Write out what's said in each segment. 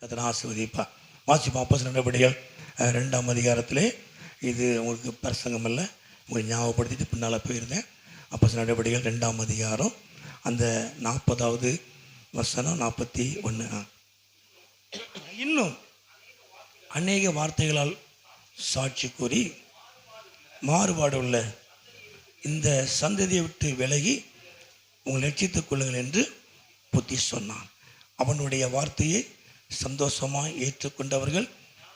கர்த்தர் ஆசீர்வதிப்பா. வாசிப்போம் அப்போஸ்தலர் நடபடிகள் 2ஆம் அதிகாரத்திலே. இது உங்களுக்கு பிரசங்கம் அல்ல, உங்களுக்கு ஞாபகப்படுத்திட்டு பின்னால் போயிருந்தேன். அப்போஸ்தலர் நடபடிகள் 2ஆம் அதிகாரம் அந்த 40வது வசனம் 41. இன்னும் அநேக வார்த்தைகளால் சாட்சி கூறி மாறுபாடு உள்ள இந்த சந்ததியை விட்டு விலகி உங்களை ரட்சித்துக் கொள்ளுங்கள் என்று புத்தி சொன்னான். அவனுடைய வார்த்தையை சந்தோஷமாக ஏற்றுக்கொண்டவர்கள்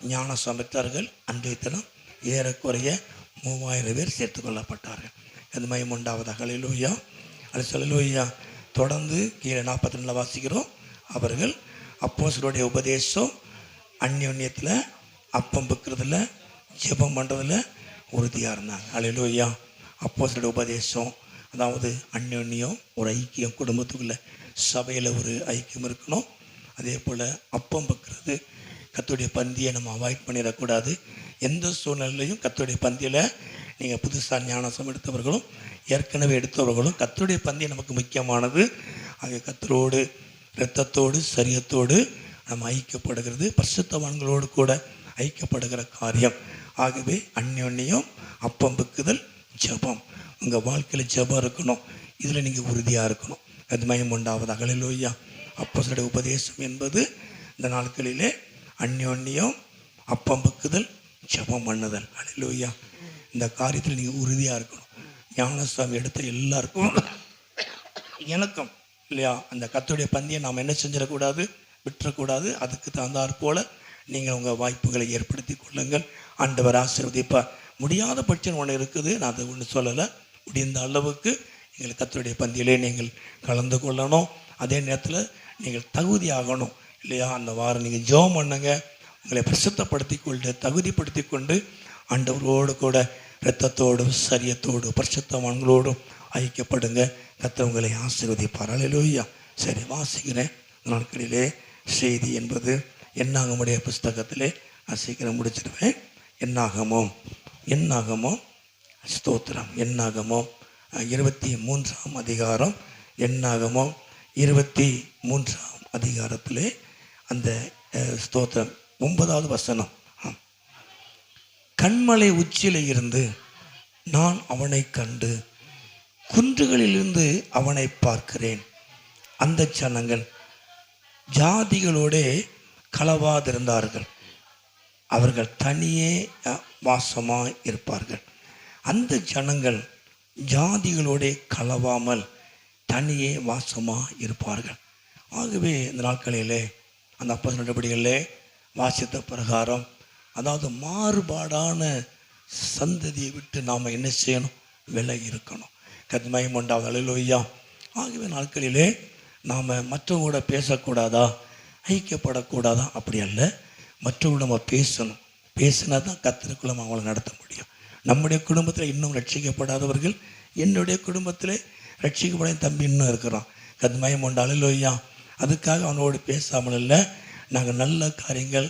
ஞானஸ்நானம் பெற்றார்கள். அன்றைய தினம் ஏறக்குறைய 3000 பேர் சேர்த்து கொள்ளப்பட்டார்கள். அது மகிமை உண்டாவதாக. ஹல்லேலூயா, ஹல்லேலூயா. தொடர்ந்து கீழே 42 வாசிக்கிறோம். அவர்கள் அப்போஸ்தலருடைய உபதேசம், அந்யோன்யத்தில், அப்பம் பிக்கிறதுல, ஜெபம் பண்ணுறதுல உறுதியாக இருந்தாங்க. ஹல்லேலூயா. அப்போஸ்தலருடைய உபதேசம், அதாவது அந்யோன்யம், ஒரு ஐக்கியம், குடும்பத்துக்குள்ள சபையில் ஒரு ஐக்கியம் இருக்கணும். அதே போல் அப்பம் பக்கிறது, கர்த்தருடைய பந்தியை நம்ம அவாய்ட் பண்ணிடக்கூடாது. எந்த சூழ்நிலையிலையும் கர்த்தருடைய பந்தியில் நீங்கள் புதுசாக ஞானசம் எடுத்தவர்களும் ஏற்கனவே எடுத்தவர்களும் கர்த்தருடைய பந்தி நமக்கு முக்கியமானது. ஆகிய கர்த்தரோடு இரத்தத்தோடு சரீரத்தோடு நம்ம ஐக்கியப்படுகிறது, பரிசுத்தவான்களோடு கூட ஐக்கியப்படுகிற காரியம். ஆகவே அந்யோன்யம், அப்பம் பக்குதல், ஜெபம், உங்கள் வாழ்க்கையில் ஜெபம் இருக்கணும். இதில் நீங்கள் உறுதியாக இருக்கணும். அது மகிமை உண்டாவதாக. ஹல்லேலூயா. அப்போஸ்தலருடைய உபதேசம் என்பது இந்த நாட்களிலே அந்யோன்யம், அப்பம் பக்குதல், ஜெபம் பண்ணுதல். ஹல்லேலூயா. இந்த காரியத்தில் நீங்கள் உறுதியாக இருக்கணும். ஞானஸ்நானம் எடுத்த எல்லாருக்கும் எனக்கும் இல்லையா, அந்த கர்த்தருடைய பந்தியை நாம் என்ன செஞ்சிடக்கூடாது, விட்டுறக்கூடாது. அதுக்கு தகுந்தாற் போல் நீங்கள் உங்கள் வாய்ப்புகளை ஏற்படுத்தி கொள்ளுங்கள். ஆண்டவர் ஆசீர்வதிப்பார். முடியாத பட்சம் ஒன்று இருக்குது, நான் அதை ஒன்று சொல்லலை. முடிந்த அளவுக்கு நீங்கள் கர்த்தருடைய பந்தியிலே நீங்கள் கலந்து கொள்ளணும். அதே நேரத்தில் நீங்கள் தகுதி ஆகணும் இல்லையா. அந்த வாரம் நீங்கள் ஜெபம் பண்ணுங்க, உங்களை பிரசித்தப்படுத்தி கொண்டு தகுதிப்படுத்தி கொண்டு ஆண்டவரோடு கூட இரத்தத்தோடும் சரியத்தோடு பரிசுத்தவான்களோடும் ஐக்கியப்படுங்க. கர்த்தர் உங்களை ஆசீர்வதிப்பார். ஹல்லேலூயா. சரி, வாசிக்கிறேன். நாட்களிலே செய்தி என்பது என்னாகமுடைய புஸ்தகத்திலே நான் சீக்கிரம் முடிச்சிடுவேன். என்னாகமோ ஸ்தோத்திரம். என்னாகமோ 23ஆம் அதிகாரம். என்னாகமோ 23ஆம் அதிகாரத்திலே அந்த ஸ்தோத்திரம் 9வது வசனம். கண்மலை உச்சியில இருந்து நான் அவனை கண்டு குன்றுகளிலிருந்து அவனை பார்க்கிறேன். அந்த ஜனங்கள் ஜாதிகளோட கலவாதிருந்தார்கள், அவர்கள் தனியே வாசமாய் இருப்பார்கள். அந்த ஜனங்கள் ஜாதிகளோட கலவாமல் தனியே வாசமாக இருப்பார்கள். ஆகவே இந்த நாட்களிலே அந்த அப்போஸ்தலர் நடபடிகளிலே வாசித்த பிரகாரம், அதாவது மாறுபாடான சந்ததியை விட்டு நாம் என்ன செய்யணும், விலகி இருக்கணும். கர்த்தர் மகிமை உண்டாவதாக. ஹல்லேலூயா. ஆகவே நாட்களிலே நாம் மற்றவங்களோட பேசக்கூடாதா, ஐக்கியப்படக்கூடாதா, அப்படி அல்ல. மற்றவங்களோட நம்ம பேசணும். பேசினா தான் கர்த்தருக்குள்ள அவங்கள நடத்த முடியும். நம்முடைய குடும்பத்தில் இன்னும் ரட்சிக்கப்படாதவர்கள், என்னுடைய குடும்பத்தில் ரட்சிக்கப்பட தம்பி இன்னும் இருக்கிறான். கர்த்தர் மகிமை உண்டாவதாக. ஹல்லேலூயா. அதுக்காக அவனோடு பேசாமல் இல்லை. நாங்கள் நல்ல காரியங்கள்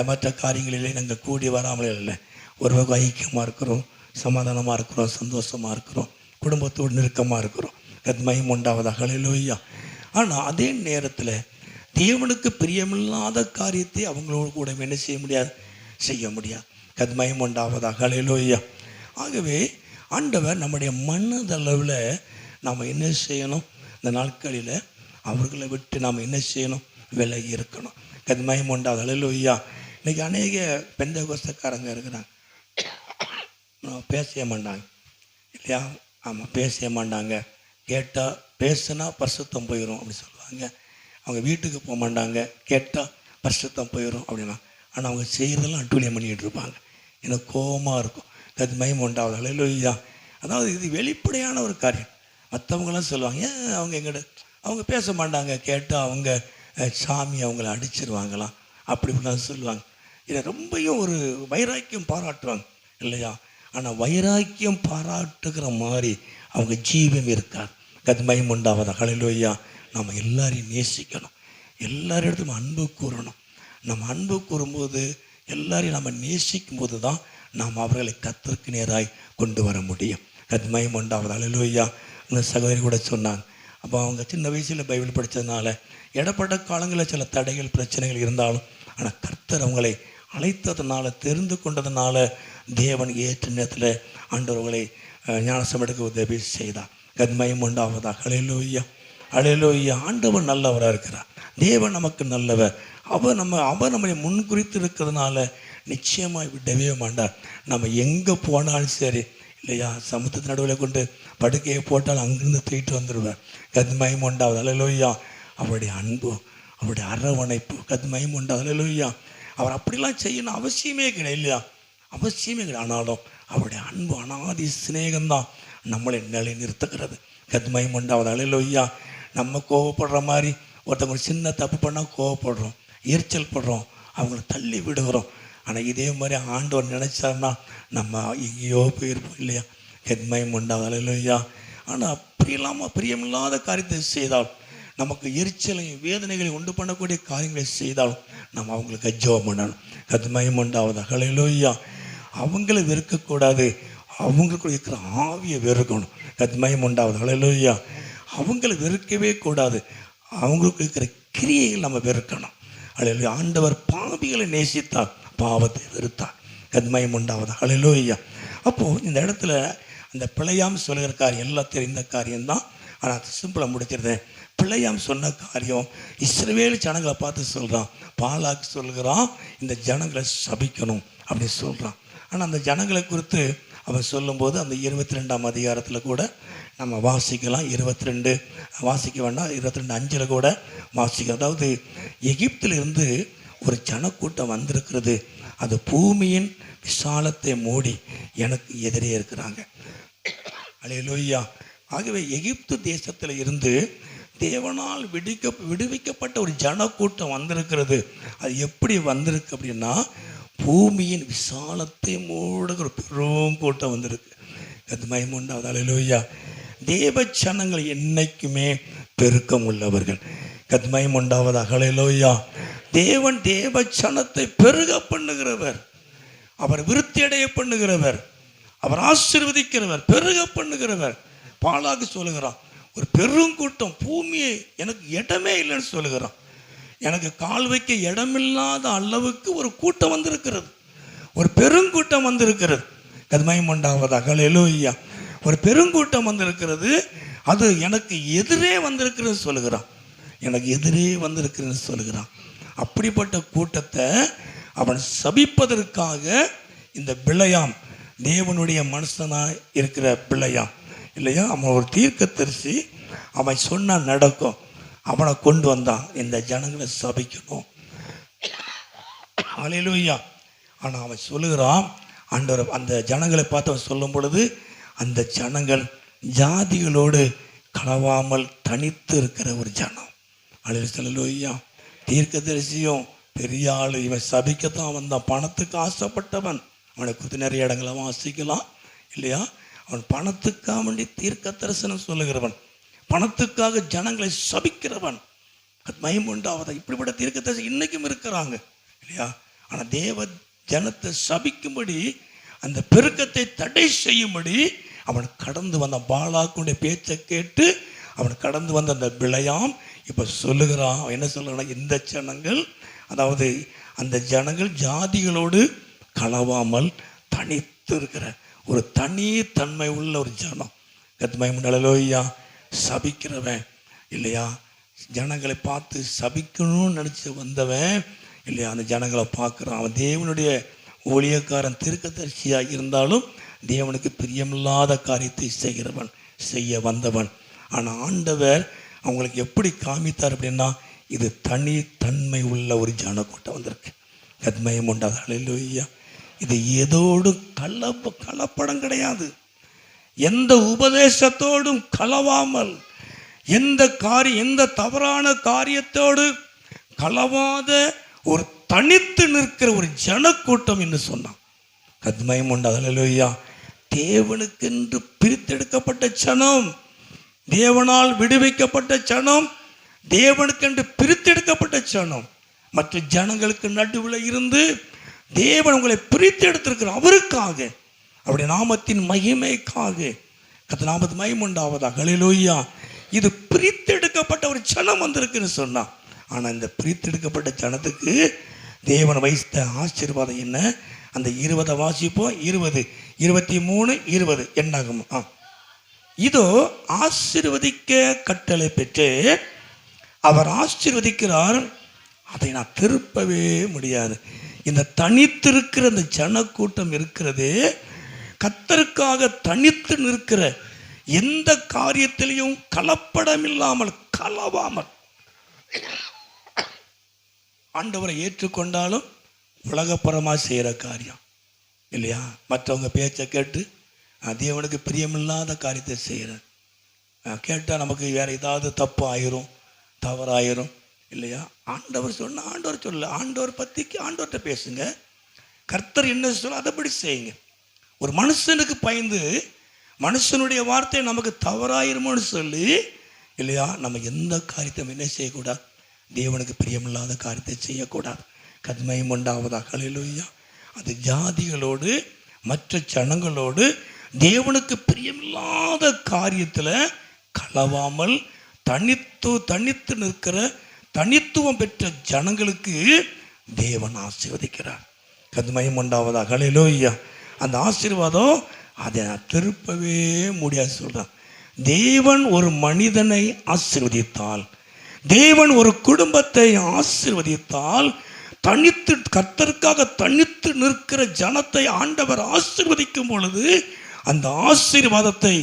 மற்ற காரியங்களிலே நாங்கள் கூடி வராமலே இல்லை. ஒரு வகை ஐக்கியமாக இருக்கிறோம், சமாதானமாக இருக்கிறோம், சந்தோஷமாக இருக்கிறோம், குடும்பத்தோடு நெருக்கமாக இருக்கிறோம். கர்த்தர் மகிமை உண்டாவதாக. ஹல்லேலூயா. ஆனால் அதே நேரத்தில் தேவனுக்கு பிரியமில்லாத காரியத்தை அவங்களோடு கூட என்ன செய்ய முடியாது, செய்ய முடியாது. கர்த்தர் மகிமை உண்டாவதாக. ஹல்லேலூயா. ஆகவே ஆண்டவர் நம்முடைய மனதளவில் நாம் என்ன செய்யணும், இந்த நாட்களில் அவர்களை விட்டு நாம் என்ன செய்யணும், விலகி இருக்கணும். கர்த்தர் மகிமை உண்டாவதாக. ஹல்லேலூயா. இன்றைக்கி அநேக பெந்தேகோஸ்தக்காரங்க இருக்கிறாங்க, பேசவே மாட்டாங்க இல்லையா. ஆமாம், பேசவே மாட்டாங்க. கேட்டால் பேசுனா பரிசுத்தம் போயிடும் அப்படி சொல்லுவாங்க. அவங்க வீட்டுக்கு போக மாட்டாங்க, கேட்டால் பரிசுத்தம் போயிடும் அப்படின்னா. ஆனால் அவங்க செய்கிறதெல்லாம் அட்டூழியம் பண்ணிக்கிட்டு இருப்பாங்க. எனக்கு கோபமாக இருக்கும். கர்த்தர் மகிமை உண்டாவதாக. ஹல்லேலூயா. அதாவது இது வெளிப்படையான ஒரு காரியம். மற்றவங்களாம் சொல்லுவாங்க, ஏன் அவங்க பேச மாட்டாங்க, கேட்டால் அவங்க சாமி அவங்கள அடிச்சிருவாங்களாம் அப்படி இப்படிலாம் சொல்லுவாங்க. இதை ரொம்பவும் ஒரு வைராக்கியம் பாராட்டுவாங்க இல்லையா. ஆனால் வைராக்கியம் பாராட்டுகிற மாதிரி அவங்க ஜீவம் இருக்காது. கர்த்தர் மகிமை உண்டாவதாக. ஹல்லேலூயா. நம்ம எல்லாரையும் நேசிக்கணும், எல்லாரிடத்தும் அன்பு கூறணும். நம்ம அன்பு கூறும்போது, எல்லாரையும் நம்ம நேசிக்கும் போது தான் நாம் அவர்களை கர்த்தருக்கு நேராய் கொண்டு வர முடியும். கர்த்தர் மகிமை உண்டாவதாக. ஹல்லேலூயா. அந்த சகோதரி கூட சொன்னாங்க, அப்போ அவங்க சின்ன வயசில் பைபிள் படித்ததுனால இடப்பட்ட காலங்களில் சில தடைகள் பிரச்சனைகள் இருந்தாலும் ஆனால் கர்த்தர் அவங்களை அழைத்ததுனால, தெரிந்து கொண்டதுனால தேவன் ஏற்ற நேரத்தில் ஆண்டவர்களை ஞானஸ்நானம் எடுக்க உதவி செய்தார். கர்மயம் உண்டாவதாக. ஹல்லேலூயா, ஹல்லேலூயா. ஆண்டவர் நல்லவராக இருக்கிறார். தேவன் நமக்கு நல்லவர். அவர் நம்மை முன்குறித்து இருக்கிறதுனால நிச்சயமாக விடவே மாட்டார். நம்ம எங்கே போனாலும் சரி இல்லையா, சமுத்திரத்து நடுவில் கொண்டு படுக்கையை போட்டால் அங்கிருந்து தூக்கிட்டு வந்துடுவார். கர்மயம் உண்டாவது. ஹல்லேலூயா. அவருடைய அன்பு, அவருடைய அரவணைப்பு, கர்மயம் உண்டாவது. ஹல்லேலூயா. அவர் அப்படிலாம் செய்யணும் அவசியமே கிடையாது இல்லையா, அவசியமே கிடையாது. ஆனாலும் அவருடைய அன்பு, அனாதி சிநேகம்தான் நம்மளை நிலை நிறுத்துகிறது. கர்மயம் உண்டாவது. ஹல்லேலூயா. நம்ம கோவப்படுற மாதிரி ஒருத்தவங்க ஒரு சின்ன தப்பு பண்ணால் கோவப்படுறோம், எரிச்சல் படுறோம், அவங்கள தள்ளி விடுகிறோம். ஆனால் இதே மாதிரி ஆண்டவர் நினைச்சார்னா நம்ம எங்கேயோ போயிருப்போம் இல்லையா. கர்மயம் உண்டாவது. ஹல்லேலூயா. ஆனால் அப்படி இல்லாமல் பிரியமில்லாத காரியத்தை செய்தால், நமக்கு எரிச்சலையும் வேதனைகளையும் உண்டு பண்ணக்கூடிய காரியங்களை செய்தாலும் நம்ம அவங்களுக்கு ஜெபம் பண்ணணும். கர்மயம் உண்டாவது. ஹல்லேலூயா. அவங்கள வெறுக்கக்கூடாது, அவங்களுக்கு இருக்கிற ஆவியை வெறுக்கணும். கர்மயம் உண்டாவது. ஹல்லேலூயா. அவங்கள வெறுக்கவே கூடாது, அவங்களுக்கு இருக்கிற கிரியைகள் நம்ம வெறுக்கணும். ஹல்லேலூயா. ஆண்டவர் பாவிகளை நேசித்தார், பாவத்தை வெறுத்தார். கர்மயம் உண்டாவது. ஹல்லேலூயா. அப்போது இந்த இடத்துல அந்த பிழையாம் சொல்கிற காரியம் எல்லாம் தெரிந்த காரியம்தான். ஆனால் சிம்பிளாக முடிச்சிருந்தேன். பிழையாம் சொன்ன காரியம் இஸ்ரவேல் ஜனங்களை பார்த்து சொல்கிறான். பாலாக்கு சொல்கிறான், இந்த ஜனங்களை சபிக்கணும் அப்படின்னு சொல்கிறான். ஆனால் அந்த ஜனங்களை குறித்து அவன் சொல்லும்போது அந்த 22ஆம் அதிகாரத்தில் கூட நம்ம வாசிக்கலாம். 22 வாசிக்க வேண்டாம், 22:5 கூட வாசிக்கலாம். அதாவது எகிப்திலிருந்து ஒரு ஜனக்கூட்டம் வந்திருக்கிறது, அது பூமியின் விசாலத்தை மூடி எனக்கு எதிரே இருக்கிறாங்க. ஹல்லேலூயா. ஆகவே எகிப்து தேசத்தில் இருந்து தேவனால் விடுவிக்கப்பட்ட ஒரு ஜனக்கூட்டம் வந்திருக்கிறது. அது எப்படி வந்திருக்கு அப்படின்னா, பூமியின் விசாலத்தை மூடுகிற பெரும் கூட்டம் வந்திருக்கு. கர்மயம் உண்டாவது. ஹல்லேலூயா. தேவ ஜனங்கள் என்னைக்குமே பெருக்கம் உள்ளவர்கள். கர்மயம் உண்டாவதாக. ஹல்லேலூயா. தேவன் தேவ ஜனத்தை பெருக பண்ணுகிறவர், அவர் விருத்தி அடைய பண்ணுகிறவர், அவர் ஆசீர்வதிக்கிறவர், பெருக பண்ணுகிறவர். பாலாக்கு சொல்லுகிறான், ஒரு பெருங்கூட்டம், பூமியை எனக்கு இடமே இல்லைன்னு சொல்லுகிறான். எனக்கு கால் வைக்க இடமில்லாத அளவுக்கு ஒரு கூட்டம் வந்திருக்கிறது, ஒரு பெருங்கூட்டம் வந்திருக்கிறது. கர்மயம் உண்டாவதாக. ஹல்லேலூயா. ஒரு பெருங்கூட்டம் வந்திருக்கிறது, அது எனக்கு எதிரே வந்திருக்கிறது சொல்லுகிறான், எனக்கு எதிரே வந்திருக்கிறேன்னு சொல்லுகிறான். அப்படிப்பட்ட கூட்டத்தை அவன் சபிப்பதற்காக இந்த பிழையாம், தேவனுடைய மனுஷனாக இருக்கிற பிழையாம் இல்லையா, அவன் ஒரு தீர்க்கதரிசி, அவன் சொன்னா நடக்கும், அவனை கொண்டு வந்தான் இந்த ஜனங்களை சபிக்கணும். ஹல்லேலூயா. ஆனால் அவன் சொல்லுகிறான், ஆண்டவர் அந்த ஜனங்களை பார்த்து அவன் சொல்லும் பொழுது, அந்த ஜனங்கள் ஜாதிகளோடு கலவாமல் தனித்து இருக்கிற ஒரு ஜனம். ஹல்லேலூயா. தீர்க்கதரிசியும் பெரிய ஆள், இவன் சபிக்கத்தான் வந்தான், பணத்துக்கு ஆசைப்பட்டவன். அவனை குறித்து நிறைய இடங்களை வாசிக்கலாம் இல்லையா. அவன் பணத்துக்காக வேண்டி தீர்க்க தரிசனம் சொல்லுகிறவன், பணத்துக்காக ஜனங்களை சபிக்கிறவன். கர்மயம் உண்டாவதா. இப்படிப்பட்ட தீர்க்க தரிசனம் இன்னைக்கும் இருக்கிறாங்க இல்லையா. ஆனால் தேவ ஜனத்தை சபிக்கும்படி, அந்த பெருக்கத்தை தடை செய்யும்படி அவன் கடந்து வந்த பாலாக்குடைய பேச்சை கேட்டு அவன் கடந்து வந்த அந்த பிழையாம் இப்போ சொல்லுகிறான். அவன் என்ன சொல்லுறான், இந்த ஜனங்கள், அதாவது அந்த ஜனங்கள் ஜாதிகளோடு கலவாமல் தனித்து இருக்கிற ஒரு தனி தன்மை உள்ள ஒரு ஜனம். கர்மயம் ஹல்லேலூயா. சபிக்கிறவன் இல்லையா, ஜனங்களை பார்த்து சபிக்கணும்னு நினச்சி வந்தவன் இல்லையா, அந்த ஜனங்களை பார்க்குறான். அவன் தேவனுடைய ஊழியக்காரன், தீர்க்கதரிசியாக இருந்தாலும் தேவனுக்கு பிரியமில்லாத காரியத்தை செய்கிறவன், செய்ய வந்தவன். ஆனால் ஆண்டவர் அவங்களுக்கு எப்படி காமித்தார் அப்படின்னா, இது தனி தன்மை உள்ள ஒரு ஜனக்கூட்டம் வந்திருக்கு. கர்மயம் உண்டாது. ஹல்லேலூயா. இது ஏதோடு கலப்படம் கிடையாது, எந்த உபதேசத்தோடும் கலவாமல், எந்த தவறான காரியத்தோடு கலவாத ஒரு தனித்து நிற்கிற ஒரு ஜனக்கூட்டம் என்று சொன்னான். கர்மயம் உண்டாது. ஹல்லேலூயா. தேவனுக்கென்று பிரித்தெடுக்கப்பட்ட ஜனம், தேவனால் விடுவிக்கப்பட்ட ஜனம், தேவனுக்கென்று பிரித்தெடுக்கப்பட்ட ஜனம். மற்ற ஜனங்களுக்கு நடுவில் இருந்து தேவன் உங்களை பிரித்து எடுத்திருக்கிறார், அவருக்காக, அவருடைய நாமத்தின் மகிமைக்காக. கர்த்தர் நாமத்தின் மகிமை உண்டாவதாக. ஹல்லேலூயா. இது பிரித்தெடுக்கப்பட்ட ஒரு ஜனம் வந்திருக்குன்னு சொன்னான். ஆனால் இந்த பிரித்தெடுக்கப்பட்ட ஜனத்துக்கு தேவன் வைத்த ஆசீர்வாதம் என்ன? அந்த 20 வாசிப்போம். 20, 23, 20 என்னாகும்? இதோ ஆசீர்வதிக்க கட்டளை பெற்று அவர் ஆசீர்வதிக்கிறார், அதை நான் திருப்பவே முடியாது. இந்த தனித்திருக்கிற இந்த ஜனக்கூட்டம் இருக்கிறது, கர்த்தருக்காக தனித்து நிற்கிற, எந்த காரியத்திலையும் கலப்படம் இல்லாமல் கலவாமல் ஆண்டவரை ஏற்றுக்கொண்டாலும் உலகப்புறமாக செய்கிற காரியம் இல்லையா? மற்றவங்க பேச்சை கேட்டு தேவனுக்கு பிரியமில்லாத காரியத்தை செய்கிறேன் கேட்டால் நமக்கு வேறு ஏதாவது தப்பு ஆயிரும், தவறாயிரும் இல்லையா? ஆண்டவர் சொன்ன ஆண்டவர் சொல்ல, ஆண்டவர் பற்றிக்கு ஆண்டவர்கிட்ட பேசுங்க. கர்த்தர் என்ன சொல்ல அதைப்படி செய்யுங்க. ஒரு மனுஷனுக்கு பயந்து மனுஷனுடைய வார்த்தை நமக்கு தவறாயிருமோன்னு சொல்லி இல்லையா, நம்ம எந்த காரியத்தை என்ன செய்யக்கூடாது? தேவனுக்கு பிரியமில்லாத காரியத்தை செய்யக்கூடாது. கத்மயம் உண்டாவதாக. ஹல்லேலூயா. அது ஜாதிகளோடு மற்ற ஜனங்களோடு தேவனுக்கு பிரியமில்லாத காரியத்தில் கலவாமல் தனித்து நிற்கிற தனித்துவம் பெற்ற ஜனங்களுக்கு தேவன் ஆசீர்வதிக்கிறார். கத்மயம் உண்டாவதாக. ஹல்லேலூயா. அந்த ஆசீர்வாதம் அதை நான் திருப்பவே முடியாது சொல்கிறான். தேவன் ஒரு மனிதனை ஆசீர்வதித்தால், தேவன் ஒரு குடும்பத்தை ஆசீர்வதித்தால், தனித்து கர்த்தருக்காக தனித்து நிற்கிற ஜனத்தை ஆண்டவர் ஆசீர்வதிக்கும் பொழுது அந்த ஆசீர்வாதத்தை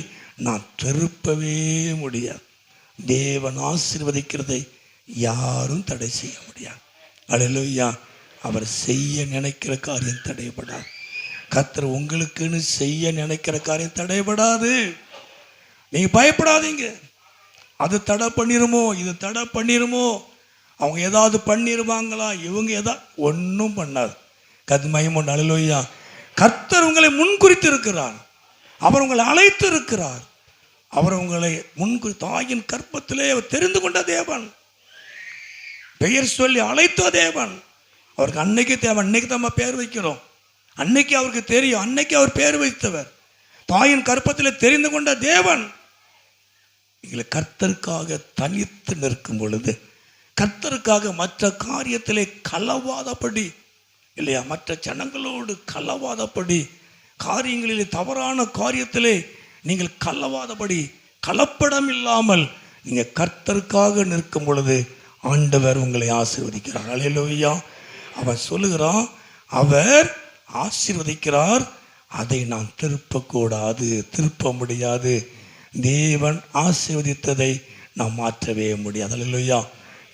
நான் திருப்பவே முடியாது. தேவன் ஆசீர்வதிக்கிறதை யாரும் தடை செய்ய முடியாது. அல்லேலூயா. அவர் செய்ய நினைக்கிற காரியம் தடைபடாது. கர்த்தர் உங்களுக்குன்னு செய்ய நினைக்கிற காரியம் தடைபடாது. நீங்க பயப்படாதீங்க. அது தடை பண்ணிருமோ, இது தடை பண்ணிருமோ, அவங்க ஏதாவது பண்ணிருவாங்களா, இவங்க ஏதாவது, ஒன்றும் பண்ணாது. கத்மயம் உண்டு. அல்லேலூயா. கர்த்தர் உங்களை முன்குறித்து இருக்கிறார். அவர் உங்களை அழைத்து இருக்கிறார். அவர் உங்களை முன்குறித்து தாயின் கற்பத்திலே அவர் தெரிந்து கொண்ட தேவன், பெயர் சொல்லி அழைத்த தேவன். அவருக்கு அன்னைக்கு தேவன், அன்னைக்கு தான் பேர் வைக்கிறோம். அன்னைக்கு அவருக்கு தெரியும், அன்னைக்கு அவர் பேர் வைத்தவர். தாயின் கற்பத்தில் தெரிந்து கொண்ட தேவன். எங்களை கர்த்தருக்காக தனித்து நிற்கும் பொழுது, கர்த்தருக்காக மற்ற காரியத்திலே கலவாதபடி இல்லையா, மற்ற ஜனங்களோடு கலவாதபடி, காரியங்களிலே தவறான காரியத்திலே நீங்கள் கலவாதபடி, கலப்படம் இல்லாமல் நீங்கள் கர்த்தருக்காக நிற்கும் பொழுது ஆண்டவர் உங்களை ஆசீர்வதிக்கிறார். அல்லேலூயா. அவன் சொல்லுகிறான், அவர் ஆசீர்வதிக்கிறார், அதை நான் திருப்பக்கூடாது, திருப்ப முடியாது. தேவன் ஆசீர்வதித்ததை நாம் மாற்றவே முடியாது. அல்லேலூயா.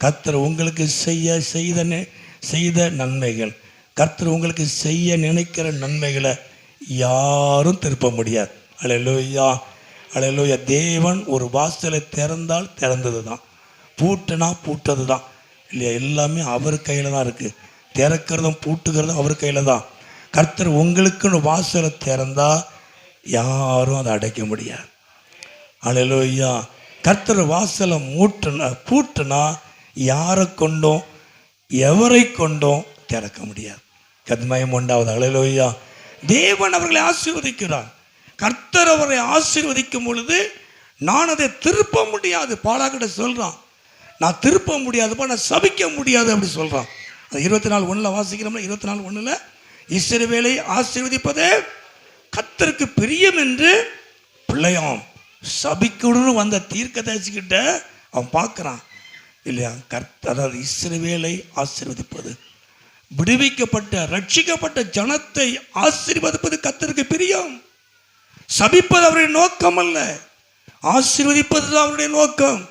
கர்த்தர் உங்களுக்கு செய்த நன்மைகள், கர்த்தர் உங்களுக்கு செய்ய நினைக்கிற நன்மைகளை யாரும் திருப்ப முடியாது. அல்லேலூயா. அல்லேலூயா. தேவன் ஒரு வாசலை திறந்தால் திறந்தது தான், பூட்டினா பூட்டது தான் இல்லையா? எல்லாமே அவர் கையில் தான் இருக்குது. திறக்கிறதும் பூட்டுக்கிறதும் அவர் கையில் தான். கர்த்தர் உங்களுக்குன்னு வாசலை திறந்தா யாரும் அதை அடைக்க முடியாது. அல்லேலூயா. கர்த்தர் வாசலை பூட்டுனா யாரை கொண்டும் எவரை கொண்டும் திறக்க முடியாது. கத்மயம் உண்டாவது. அல்லேலூயா. தேவன் அவர்களை ஆசீர்வதிக்கிறார். கர்த்தர் அவரை ஆசீர்வதிக்கும் பொழுது நான் அதை திருப்ப முடியாது. பாலாக்கிட்ட சொல்றான், நான் திருப்ப முடியாதுப்பா, நான் சபிக்க முடியாது அப்படி சொல்றான். 24:1 வாசிக்கிறோம்ல. 24:1 இஸ்ரவேலை ஆசீர்வதிப்பதே கர்த்தருக்கு பிரியம் என்று பிள்ளையாம் சபிக்குன்னு வந்த தீர்க்கதரிசிக்கிட்ட அவன் பார்க்குறான் இல்லையா? அதாவது இஸ்ரவேலை ஆசீர்வதிப்பது, விடுவிக்கப்பட்ட ரட்சிக்கப்பட்ட ஜனத்தை ஆசீர்வதிப்பது கர்த்தருக்கு பிரியம். சபிப்பது அவருடைய நோக்கம் அல்ல, ஆசீர்வதிப்பது தான் அவருடைய நோக்கம்.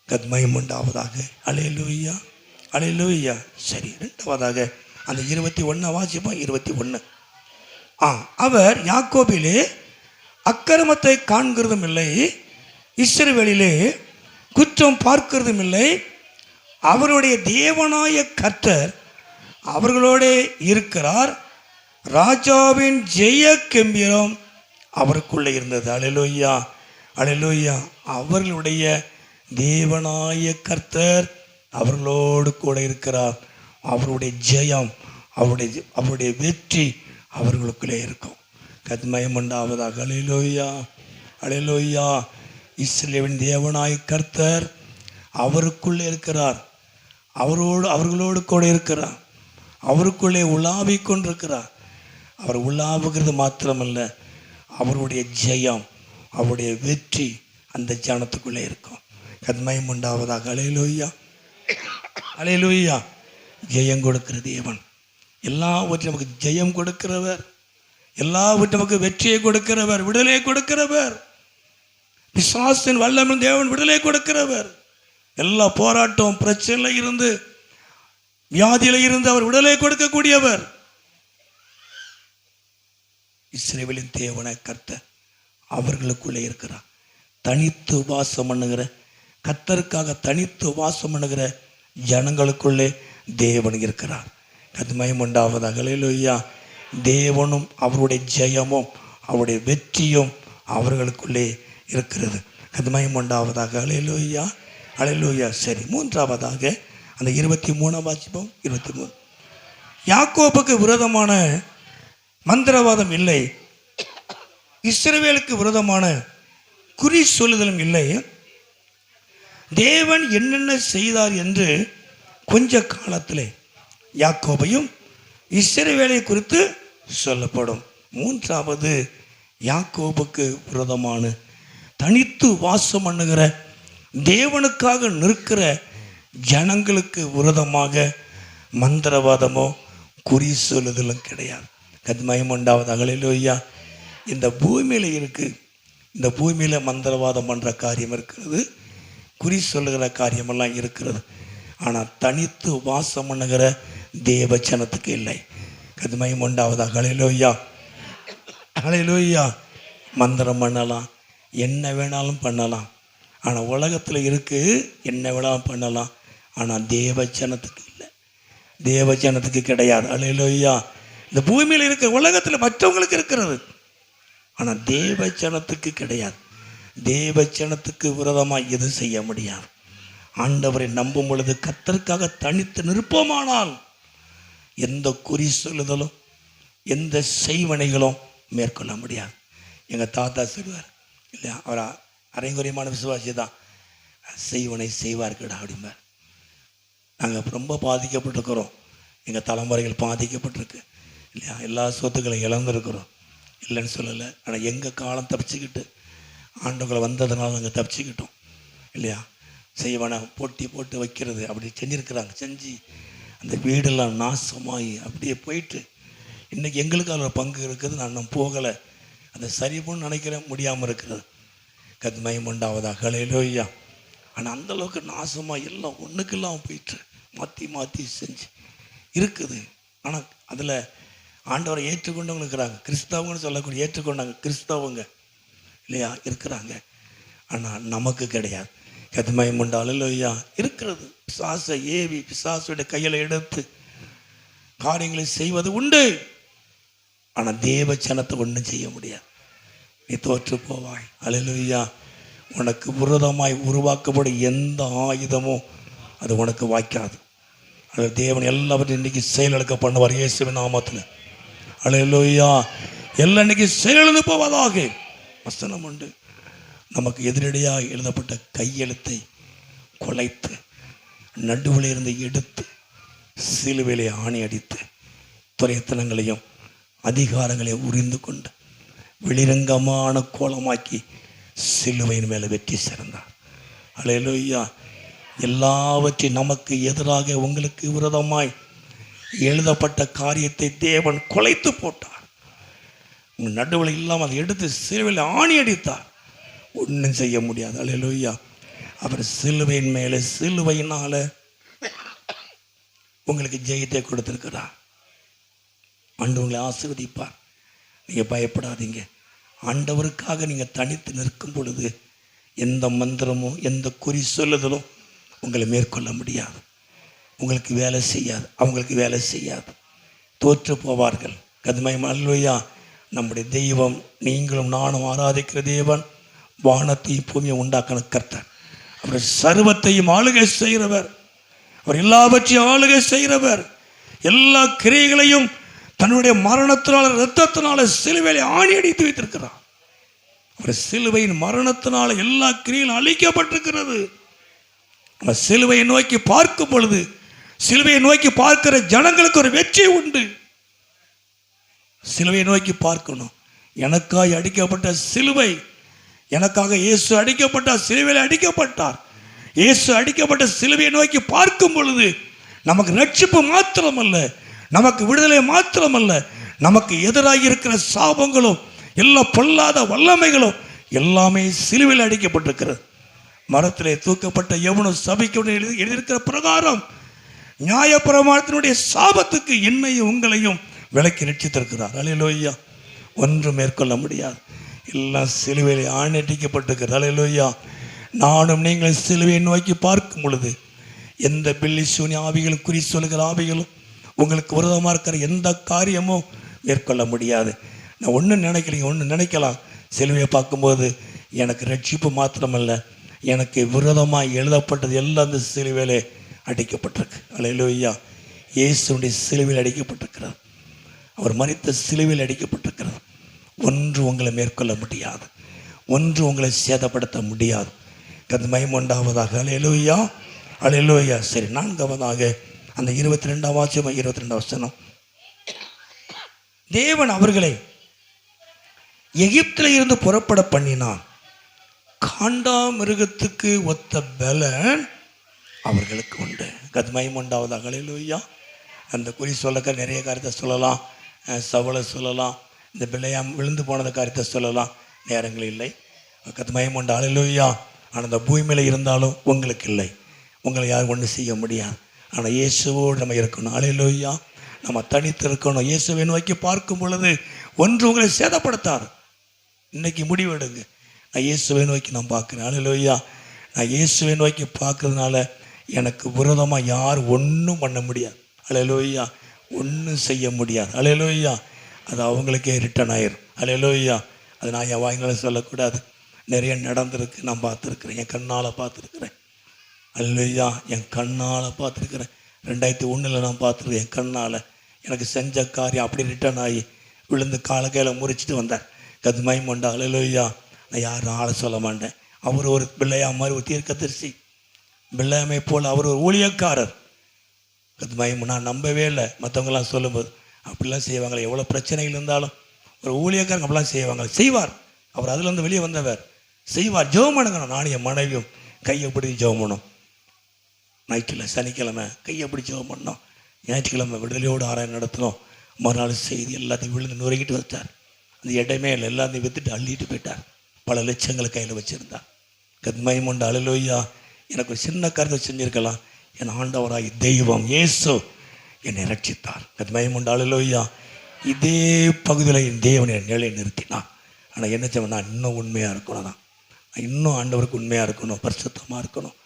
கத்மயம் உண்டாவதாக. அல்லேலூயா. அல்லேலூயா. சரி, இரண்டாவதாக அந்த 21 வாசிப்போம். 21. அவர் யாக்கோபிலே அக்கிரமத்தை காண்கிறதும் இல்லை, இஸ்ரவேலிலே குற்றம் பார்க்கிறதும் இல்லை. அவருடைய தேவனாய கர்த்தர் அவர்களோட இருக்கிறார். ராஜாவின் ஜெய கம்பீரம் அவருக்குள்ளே இருந்தது. அல்லேலூயா. அல்லேலூயா. அவர்களுடைய தேவனாய கர்த்தர் அவர்களோடு கூட இருக்கிறார். அவருடைய ஜெயம், அவருடைய வெற்றி அவர்களுக்குள்ளே இருக்கும். கத்மயம் உண்டாவதாக. அல்லேலூயா. அல்லேலூயா. இஸ்ரவேலின் தேவனாய கர்த்தர் அவருக்குள்ளே இருக்கிறார். அவர்களோடு கூட இருக்கிறார். அவருக்குள்ளே உலாவி கொண்டிருக்கிறார். அவர் உலாவுகிறது மாத்திரமல்ல, அவருடைய ஜெயம், அவருடைய வெற்றி அந்த ஜனத்துக்குள்ளே இருக்கும். கத்மயம் உண்டாவதாக. அல்லேலூயா, அல்லேலூயா. ஜெயம் கொடுக்கிற தேவன், எல்லாவற்றையும் நமக்கு ஜெயம் கொடுக்கிறவர், எல்லாவற்றையும் நமக்கு வெற்றியை கொடுக்கிறவர், விடுதலை கொடுக்கிறவர். பிசாசின் வல்லமையின் தேவன் விடுதலை கொடுக்கிறவர். எல்லா போராட்டம் பிரச்சனையில இருந்து, வியாதியில இருந்து அவர் விடுதலை கொடுக்கக்கூடியவர். இஸ்ரவேலின் தேவனாய் கர்த்தர் அவர்களுக்குள்ளே இருக்கிறார். தனித்து வாசம் பண்ணுகிற, கர்த்தருக்காக தனித்து வாசம் பண்ணுகிற ஜனங்களுக்குள்ளே தேவன் இருக்கிறார். கர்த்தமயம் உண்டாவதாக. அல்லேலூயா. தேவனும் அவருடைய ஜெயமும் அவருடைய வெற்றியும் அவர்களுக்குள்ளே இருக்கிறது. கர்த்தமயம் உண்டாவதாக. அல்லேலூயா, அல்லேலூயா. சரி, மூன்றாவதாக அந்த 23 வாசிப்போம். 23. யாக்கோபுக்கு விரோதமான மந்திரவாதம் இல்லை, இஸ்ரவேலுக்கு விரோதமான குறி சொல்லுதலும் இல்லை. தேவன் என்னென்ன செய்தார் என்று கொஞ்ச காலத்திலே யாக்கோபையும் இஸ்ரவேலை குறித்து சொல்லப்படும். மூன்றாவது, யாக்கோபுக்கு விரோதமான தனித்து வாசம் பண்ணுகிற தேவனுக்காக நிற்கிற ஜனங்களுக்கு விரோதமாக மந்திரவாதமோ குறி சொல்லுதலும் கிடையாது. கத்மயம் உண்டாவதாக. அல்லேலூயா. இந்த பூமியில் இருக்கு, இந்த பூமியில் மந்திரவாதம் பண்ணுற காரியம் இருக்கிறது, குறி சொல்லுகிற காரியமெல்லாம் இருக்கிறது. ஆனால் தனித்து வாசம் பண்ணுகிற தேவ ஜனத்துக்கு இல்லை. கத்மயம் உண்டாவதாக. அல்லேலூயா, அல்லேலூயா. மந்திரம் பண்ணலாம், என்ன வேணாலும் பண்ணலாம். ஆனால் உலகத்தில் இருக்கு, என்ன வேணாலும் பண்ணலாம். ஆனால் தேவ ஜனத்துக்கு இல்லை, தேவ ஜனத்துக்கு கிடையாது. அல்லேலூயா. இந்த பூமியில் இருக்கிற உலகத்தில் மற்றவங்களுக்கு இருக்கிறது, ஆனால் தேவ ஜனத்துக்கு கிடையாது. தேவ ஜனத்துக்கு விரோதமாக எது செய்ய முடியாது. ஆண்டவரை நம்பும் பொழுது, கர்த்தருக்காக தனித்து நிற்போமானால் எந்த குறி சொல்லுதலும் எந்த செய்வனைகளும் மேற்கொள்ள முடியாது. எங்கள் தாத்தா சொல்வார் இல்லையா, அவர் அரைங்குறையமான விசுவாசி தான், செய்வனை செய்வார்களா அப்படிம்பார். நாங்கள் ரொம்ப பாதிக்கப்பட்டிருக்கிறோம், எங்கள் தலைமுறைகள் பாதிக்கப்பட்டிருக்கு இல்லையா, எல்லா சொத்துக்களையும் இழந்திருக்கிறோம், இல்லைன்னு சொல்லலை. ஆனால் எங்கள் காலம் தப்பிச்சுக்கிட்டு ஆண்டவங்களை வந்ததுனால நாங்கள் தப்பிச்சுக்கிட்டோம் இல்லையா. செய்வனை போட்டி போட்டு வைக்கிறது அப்படி செஞ்சுருக்கிறாங்க. செஞ்சு அந்த வீடெல்லாம் நாசமாகி அப்படியே போயிட்டு இன்றைக்கி எங்களுக்கு அதில் பங்கு இருக்குது. நான் இன்னும் போகலை, அதை சரி பண்ணு நினைக்கிறேன், முடியாமல் இருக்கிறது. கத்மயம் உண்டாவதாக. அல்லேலூயா. ஆனால் அந்தளவுக்கு நாசமாக எல்லாம் ஒன்றுக்கு இல்லாமல் போயிட்டு மாற்றி மாற்றி செஞ்சு இருக்குது. ஆனால் அதில் ஆண்டவரை ஏற்றுக்கொண்டவங்க இருக்கிறாங்க, கிறிஸ்தவங்கன்னு சொல்லக்கூடிய ஏற்றுக்கொண்டாங்க கிறிஸ்தவங்க இல்லையா இருக்கிறாங்க. ஆனால் நமக்கு கிடையாது. கத்மயம் உண்டாலும் இல்லையா இருக்கிறது. பிசாசை ஏவி பிசாசுடைய கையில் எடுத்து காரியங்களை செய்வது உண்டு. ஆனால் தேவ ஜனத்தை ஒன்றும் செய்ய முடியாது. நீ தோற்று போவாய். அல்லேலூயா. உனக்கு விரோதமாய் உருவாக்கப்படும் எந்த ஆயுதமும் அது உனக்கு வாய்க்காது. அது தேவன் எல்லாவற்றையும் இன்றைக்கி செயலெடுக்க பண்ணுவார் இயேசுவின் நாமத்தில். அல்லேலூயா. எல்லாம் இன்றைக்கி செயலிழந்து போவதாக வசனம் உண்டு. நமக்கு எதிரடியாக எழுதப்பட்ட கையெழுத்தை குலைத்து நடுவில் இருந்து எடுத்து சிலுவையிலே ஆணி அடித்து துரைத்தனங்களையும் அதிகாரங்களையும் உரிந்து கொண்டு வெளிரங்கமான கோலமாக்கி சிலுவையின் மேலே வெற்றி சிறந்தார். அல்லேலூயா. எல்லாவற்றையும் நமக்கு எதிராக உங்களுக்கு விரோதமாய் எழுதப்பட்ட காரியத்தை தேவன் குலைத்து போட்டார். உங்கள் நடுவில் இல்லாமல் அதை எடுத்து சிலுவையில் ஆணி அடித்தார். ஒன்றும் செய்ய முடியாது. அல்லேலூயா. அவர் சிலுவையின் மேலே சிலுவையினால உங்களுக்கு ஜெயத்தை கொடுத்திருக்கிறார். ஆண்டவங்களை ஆசீர்வதிப்பார். நீங்கள் பயப்படாதீங்க. ஆண்டவருக்காக நீங்கள் தனித்து நிற்கும் பொழுது எந்த மந்திரமும் எந்த குறி சொல்லுதலும் உங்களை மேற்கொள்ள முடியாது. உங்களுக்கு வேலை செய்யாது, அவங்களுக்கு வேலை செய்யாது, தோற்று போவார்கள். கத்மயம். அல்லேலூயா. நம்முடைய தெய்வம், நீங்களும் நானும் ஆராதிக்கிற தேவன் வானத்தையும் பூமியை உண்டாக்கின கர்த்தர். அவர் சர்வத்தையும் ஆளுகை செய்கிறவர். அவர் எல்லாவற்றையும் ஆளுகை செய்கிறவர். எல்லா கிரியைகளையும் தன்னுடைய மரணத்தினால இரத்தத்தினால சிலுவையில் ஆணி அடித்து வைத்திருக்கிறார். அவர் சிலுவையின் மரணத்தினால எல்லா கிரியைகளும் அழிக்கப்பட்டிருக்கிறது. அவர் சிலுவையை நோக்கி பார்க்கும் பொழுது சிலுவையை நோக்கி பார்க்கிற ஜனங்களுக்கு ஒரு வெற்றி உண்டு. சிலுவையை நோக்கி பார்க்கணும். எனக்காக அடிக்கப்பட்ட சிலுவை, எனக்காக இயேசு அடிக்கப்பட்டார், சிலுவையில் அடிக்கப்பட்டார். இயேசு அடிக்கப்பட்ட சிலுவையை நோக்கி பார்க்கும் பொழுது நமக்கு ரட்சிப்பு மாத்திரமல்ல, நமக்கு விடுதலை மாத்திரமல்ல, நமக்கு எதிராக இருக்கிற சாபங்களும் எல்லா பொல்லாத வல்லமைகளும் எல்லாமே சிலுவையில் அடிக்கப்பட்டிருக்கிறது. மரத்திலே தூக்கப்பட்ட எவனும் சபிக்க எழுதியிருக்கிற பிரகாரம் நியாயப்பிரமாணத்தினுடைய சாபத்துக்கு என்னையும் உங்களையும் விலக்கி ரட்சித்திருக்கிறார். அல்லேலூயா. ஒன்றும் மேற்கொள்ள முடியாது. எல்லாம் சிலுவையிலே ஆணடிக்கப்பட்டிருக்கிறது. அல்லேலூயா. நானும் நீங்கள் சிலுவையை நோக்கி பார்க்கும் பொழுது எந்த பில்லி சூனி ஆவிகளும் குறி சொல்லுகிற ஆவிகளும் உங்களுக்கு விரோதமாக இருக்கிற எந்த காரியமும் மேற்கொள்ள முடியாது. நான் ஒன்று நினைக்கிறீங்க, ஒன்று நினைக்கலாம். சிலுவையை பார்க்கும்போது எனக்கு ரட்சிப்பு மாத்திரமல்ல, எனக்கு விரோதமாக எழுதப்பட்டது எல்லாம் அந்த சிலுவையிலே அடிக்கப்பட்டிருக்கு. அல்லேலூயா. இயேசுடைய சிலுவையில் அடிக்கப்பட்டிருக்கிறது. அவர் மரித்த சிலுவையில் அடிக்கப்பட்டிருக்கிறது. ஒன்று உங்களை மேற்கொள்ள முடியாது, ஒன்று உங்களை சேதப்படுத்த முடியாது. அது மகிமையுண்டாவதாக. அல்லேலூயா, அல்லேலூயா. சரி, நான்காவதாக அந்த 22ஆம் வாக்கியம், 22ஆம் வசனம். தேவன் அவர்களை எகிப்தில் இருந்து புறப்பட பண்ணினான். காண்டா மிருகத்துக்கு ஒத்த பலன் அவர்களுக்கு உண்டு. அது மகிமையுண்டாவதாக. அல்லேலூயா. அந்த குறி சொல்லக்க நிறைய காரியத்தை சொல்லலாம். சவலை சொல்லலாம், இந்த பிள்ளையாம் விழுந்து போனத காரியத்தை சொல்லலாம். நேரங்கள் இல்லை. கத்து மகிமையுண்டா. அல்லேலூயா. ஆனால் அந்த பூமியில் இருந்தாலும் உங்களுக்கு இல்லை, உங்களை யாரும் ஒன்றும் செய்ய முடியாது. ஆனால் இயேசுவோடு நம்ம இருக்கணும். அல்லேலூயா. நம்ம தனித்து இருக்கணும். இயேசுவை நோக்கி பார்க்கும் பொழுது ஒன்று உங்களை சேதப்படுத்தாது. இன்னைக்கு முடிவெடுங்க, நான் இயேசுவை நோக்கி நான் பார்க்குறேன். அல்லேலூயா. நான் இயேசுவை நோக்கி பார்க்கறதுனால எனக்கு விரோதமாக யார் ஒன்றும் பண்ண முடியாது. அல்லேலூயா. ஒன்றும் செய்ய முடியாது. அல்லேலூயா. அது அவங்களுக்கே ரிட்டர்ன் ஆயிரும். அல்லேலூயா. அது நான் என் வாய்களை சொல்லக்கூடாது. நிறைய நடந்திருக்கு, நான் பார்த்துருக்குறேன், என் கண்ணால் பார்த்துருக்குறேன். அல்லேலூயா. என் கண்ணால் பார்த்துருக்குறேன். 2001 நான் பார்த்துருக்கேன். என் கண்ணால் எனக்கு செஞ்ச காரியம் அப்படி ரிட்டர்ன் ஆகி விழுந்து காலை கையில் முறிச்சிட்டு வந்தார். கது மகிமையுண்டா. அல்லேலூயா. நான் யாரும் ஆளை சொல்ல மாட்டேன். அவர் ஒரு பிள்ளையா மாதிரி ஒரு தீர்க்கதரிசி, பிள்ளையாமை போல் அவர் ஒரு ஊழியக்காரர். கது மகிமை. நான் நம்பவே இல்லை மற்றவங்களாம் சொல்லும்போது. அப்படிலாம் செய்வாங்களே, எவ்வளோ பிரச்சனைகள் இருந்தாலும் ஒரு ஊழியக்காரங்க அப்படிலாம் செய்வாங்க. செய்வார். அவர் அதுலேருந்து வெளியே வந்தவர். செய்வார். ஜெபம் பண்ணுங்கணும். நானும் என் மனைவியும் கையை பிடிச்சி ஜெபம் பண்ணோம். நைட்டில் சனிக்கிழமை கையை பிடிச்சி ஜெபம் பண்ணோம். ஞாயிற்றுக்கிழமை விடுதலையோடு ஆராயம் நடத்தினோம். மறுநாள் செய்தி எல்லாத்தையும் விழுந்து நுரைக்கிட்டு வச்சார். அந்த இடமே இல்லை, எல்லாத்தையும் விற்றுட்டு அள்ளிட்டு போயிட்டார். பல லட்சங்களை கையில் வச்சுருந்தார். கத்மயமுண்ட. அல்லேலூயா. எனக்கு ஒரு சின்ன கருத்தை செஞ்சுருக்கலாம். என் ஆண்டவராகி தெய்வம் இயேசு என்னை ரட்சித்தார். கத்மயமுண்ட. அல்லேலூயா. இதே பகுதியில் என் தேவனை நிலை நிறுத்தினான். ஆனால் என்ன செய்வேன், நான் இன்னும் உண்மையாக இருக்கணும். நான் இன்னும் ஆண்டவருக்கு உண்மையாக இருக்கணும், பரிசுத்தமாக இருக்கணும்.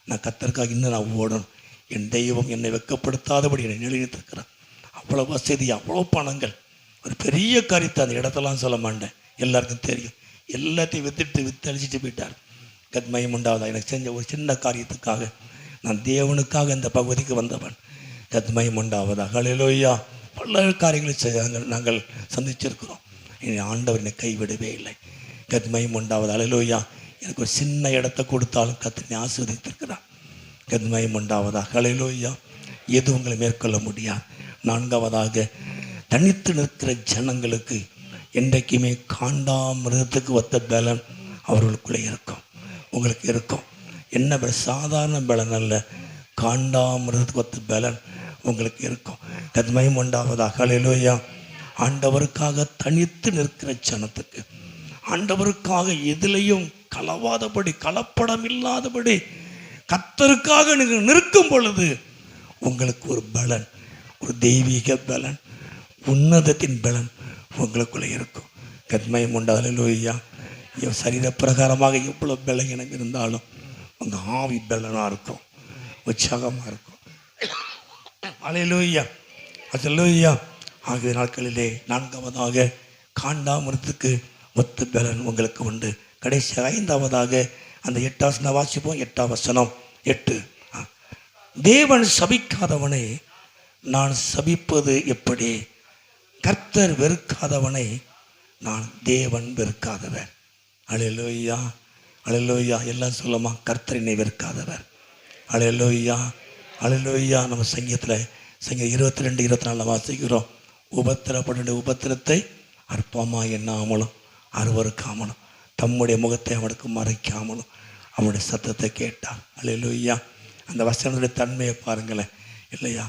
நான் கர்த்தருக்காக இன்னும் நான் ஓடணும். என் தெய்வம் என்னை வெட்கப்படுத்தாதபடி என்னை நிலைநிறுத்திருக்கிறான். அவ்வளோ வசதி, அவ்வளோ பணங்கள், ஒரு பெரிய காரியத்தை அந்த இடத்தெல்லாம் சொல்ல மாட்டேன், எல்லாருக்கும் தெரியும். எல்லாத்தையும் வித்து அழிச்சிட்டு போயிட்டார். கத்மயம் உண்டாவதா. எனக்கு செஞ்ச ஒரு சின்ன காரியத்துக்காக நான் தேவனுக்காக இந்த பகுதிக்கு வந்தவன். கத்மயம் உண்டாவதா. அல்லேலூயா. பல காரியங்களை நாங்கள் சந்திச்சிருக்கிறோம். என் ஆண்டவர் என்னை கைவிடவே இல்லை. கத்மயம் உண்டாவதா. அல்லேலூயா. எனக்கு ஒரு சின்ன இடத்தை கொடுத்தாலும் கர்த்தர் ஆசீர்வதித்திருக்கிறார். கத்மயம் உண்டாவதா. அல்லேலூயா. எது உங்களை மேற்கொள்ள முடியாது. நான்காவதாக, தனித்து நிற்கிற ஜனங்களுக்கு என்றைக்குமே காண்டாமிருகத்துக்கு ஒத்த பலன் அவர்களுக்குள்ளே இருக்கும், உங்களுக்கு இருக்கும். என்ன பலன்? சாதாரண பலன் அல்ல, காண்டாமிருகத்துக்கு ஒத்த பலன் உங்களுக்கு இருக்கும். கத்மயம் உண்டாவதாக. அல்லேலூயா. ஆண்டவருக்காக தனித்து நிற்கிற ஜனத்துக்கு, ஆண்டவருக்காக எதிலையும் கலவாதபடி, கலப்படம் இல்லாதபடி கர்த்தருக்காக நீங்கள் நிற்கும் பொழுது உங்களுக்கு ஒரு பலன், ஒரு தெய்வீக பலன், உன்னதத்தின் பலன் உங்களுக்குள்ளே இருக்கும். கத்மயம் உண்டு. அல்லேலூயா. சரீர பிரகாரமாக எவ்வளோ பலகீனம் இருந்தாலும் உங்கள் ஆவி பலனாக இருக்கும், உற்சாகமாக இருக்கும். அல்லேலூயா. அல்லேலூயா. ஆகிய நாட்களிலே நான்காவதாக, காண்டாமிருகத்துக்கு ஒத்த பலன் உங்களுக்கு உண்டு. கடைசி ஐந்தாவதாக அந்த 8ஆம் வசனம் வாசிப்போம். 8ஆம் வசனம் 8. தேவன் சபிக்காதவனை நான் சபிப்பது எப்படி? கர்த்தர் வெறுக்காதவனை நான் தேவன் வெறுக்காதவர். அல்லேலூயா. அல்லேலூயா. எல்லாம் சொல்லுமா, கர்த்தர் என்னை வெறுக்காதவர். அல்லேலூயா. அல்லேலூயா. நம்ம சங்கீதத்தில் 22:24 வாசிக்கிறோம், உபத்திரப்பட உபத்திரத்தை அற்பமாக எண்ணாமலும் அருவருக்காமலும் தம்முடைய முகத்தை அவனுக்கு மறைக்காமலும் அவனுடைய சத்தத்தை கேட்டார். அல்லேலூயா. அந்த வசனத்துடைய தன்மையை பாருங்களேன் இல்லையா.